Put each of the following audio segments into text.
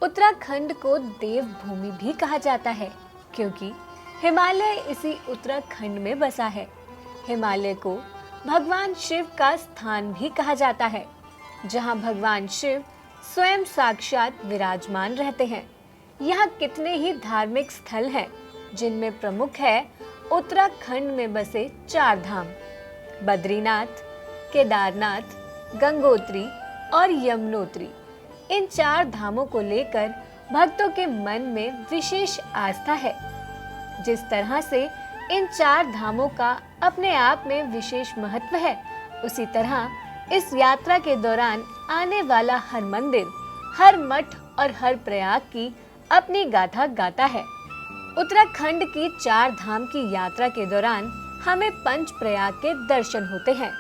उत्तराखंड को देवभूमि भी कहा जाता है क्योंकि हिमालय इसी उत्तराखंड में बसा है। हिमालय को भगवान शिव का स्थान भी कहा जाता है, जहां भगवान शिव स्वयं साक्षात विराजमान रहते हैं। यहाँ कितने ही धार्मिक स्थल हैं, जिनमें प्रमुख है उत्तराखंड में बसे 4 धाम: बद्रीनाथ, केदारनाथ, गंगोत्री और यमुनोत्री। इन 4 धामों को लेकर भक्तों के मन में विशेष आस्था है। जिस तरह से इन 4 धामों का अपने आप में विशेष महत्व है, उसी तरह इस यात्रा के दौरान आने वाला हर मंदिर, हर मठ और हर प्रयाग की अपनी गाथा गाता है। उत्तराखंड की 4 धाम की यात्रा के दौरान हमें पंच प्रयाग के दर्शन होते हैं।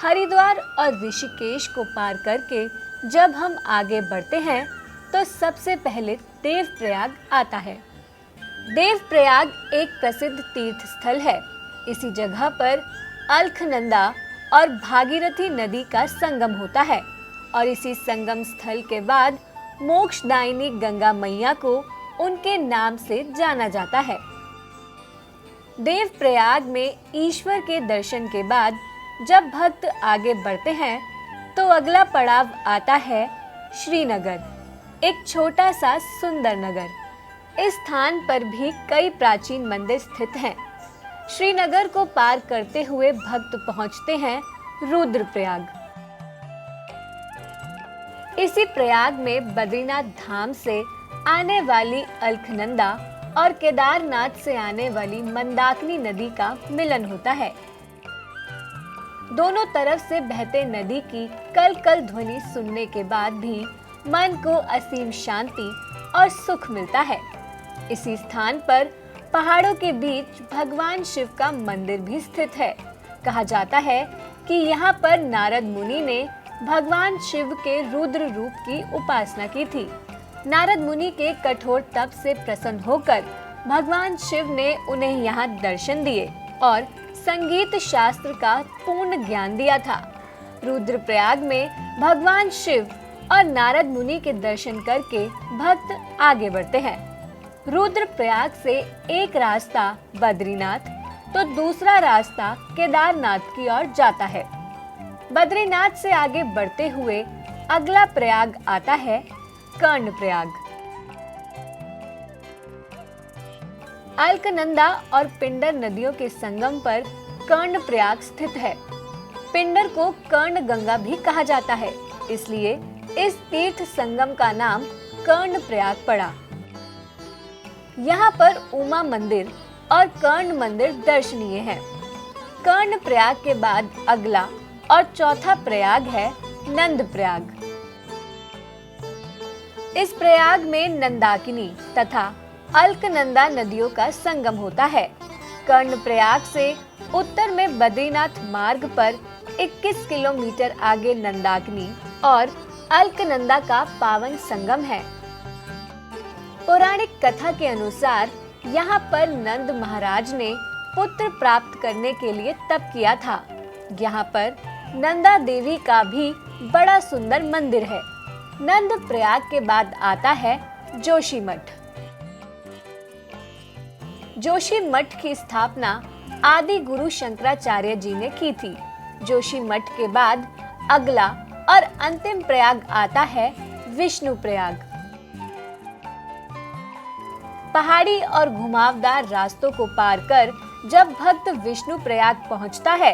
हरिद्वार और ऋषिकेश को पार करके जब हम आगे बढ़ते हैं तो सबसे पहले देवप्रयाग आता है। देवप्रयाग एक प्रसिद्ध तीर्थ स्थल है। इसी जगह पर अलखनंदा और भागीरथी नदी का संगम होता है और इसी संगम स्थल के बाद मोक्षदायिनी गंगा मैया को उनके नाम से जाना जाता है। देवप्रयाग में ईश्वर के दर्शन के बाद जब भक्त आगे बढ़ते हैं तो अगला पड़ाव आता है श्रीनगर, एक छोटा सा सुंदर नगर। इस स्थान पर भी कई प्राचीन मंदिर स्थित हैं। श्रीनगर को पार करते हुए भक्त पहुंचते हैं रुद्रप्रयाग। इसी प्रयाग में बद्रीनाथ धाम से आने वाली अलखनंदा और केदारनाथ से आने वाली मंदाकिनी नदी का मिलन होता है। दोनों तरफ से बहते नदी की कल कल ध्वनि सुनने के बाद भी मन को असीम शांति और सुख मिलता है। इसी स्थान पर पहाड़ों के बीच भगवान शिव का मंदिर भी स्थित है। कहा जाता है कि यहाँ पर नारद मुनि ने भगवान शिव के रुद्र रूप की उपासना की थी। नारद मुनि के कठोर तप से प्रसन्न होकर भगवान शिव ने उन्हें यहाँ दर्शन दिए और संगीत शास्त्र का पूर्ण ज्ञान दिया था। रुद्रप्रयाग में भगवान शिव और नारद मुनि के दर्शन करके भक्त आगे बढ़ते हैं। रुद्रप्रयाग से एक रास्ता बद्रीनाथ तो दूसरा रास्ता केदारनाथ की ओर जाता है। बद्रीनाथ से आगे बढ़ते हुए अगला प्रयाग आता है कर्णप्रयाग। अलकनंदा और पिंडर नदियों के संगम पर कर्णप्रयाग स्थित है। पिंडर को कर्ण गंगा भी कहा जाता है, इसलिए इस तीर्थ संगम का नाम कर्णप्रयाग पड़ा। यहाँ पर उमा मंदिर और कर्ण मंदिर दर्शनीय है। कर्णप्रयाग के बाद अगला और चौथा प्रयाग है नंदप्रयाग। इस प्रयाग में नंदाकिनी तथा अलकनंदा नदियों का संगम होता है। कर्णप्रयाग से उत्तर में बद्रीनाथ मार्ग पर 21 किलोमीटर आगे नंदाकिनी और अलकनंदा का पावन संगम है। पौराणिक कथा के अनुसार यहाँ पर नंद महाराज ने पुत्र प्राप्त करने के लिए तप किया था। यहाँ पर नंदा देवी का भी बड़ा सुंदर मंदिर है। नंद प्रयाग के बाद आता है जोशीमठ। जोशीमठ की स्थापना आदि गुरु शंकराचार्य जी ने की थी। जोशीमठ के बाद अगला और अंतिम प्रयाग आता है विष्णुप्रयाग। पहाड़ी और घुमावदार रास्तों को पार कर जब भक्त विष्णुप्रयाग पहुंचता है,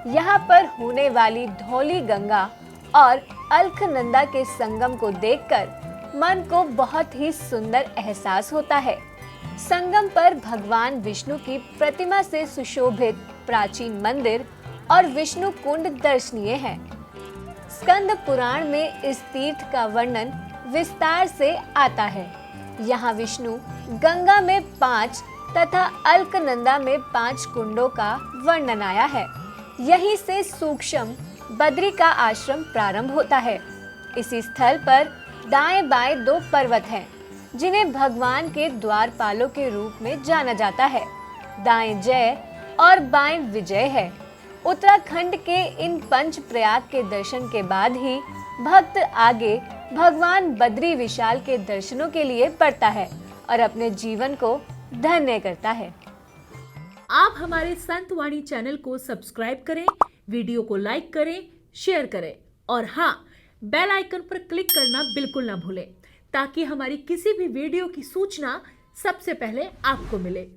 यहाँ पर होने वाली धौली गंगा और अलकनंदा के संगम को देखकर मन को बहुत ही सुंदर एहसास होता है। संगम पर भगवान विष्णु की प्रतिमा से सुशोभित प्राचीन मंदिर और विष्णु कुंड दर्शनीय है। स्कंद पुराण में इस तीर्थ का वर्णन विस्तार से आता है। यहाँ विष्णु गंगा में 5 तथा अलकनंदा में 5 कुंडों का वर्णन आया है। यहीं से सूक्ष्म बद्री का आश्रम प्रारंभ होता है। इसी स्थल पर दाएं बाएं 2 पर्वत हैं, जिन्हें भगवान के द्वारपालों के रूप में जाना जाता है। दाएं जय और बाएं विजय है। उत्तराखंड के इन पंच प्रयाग के दर्शन के बाद ही भक्त आगे भगवान बद्री विशाल के दर्शनों के लिए पड़ता है और अपने जीवन को धन्य करता है। आप हमारे संत वाणी चैनल को सब्सक्राइब करें, वीडियो को लाइक करें, शेयर करें और हाँ, बेल आइकन पर क्लिक करना बिल्कुल ना भूलें ताकि हमारी किसी भी वीडियो की सूचना सबसे पहले आपको मिले।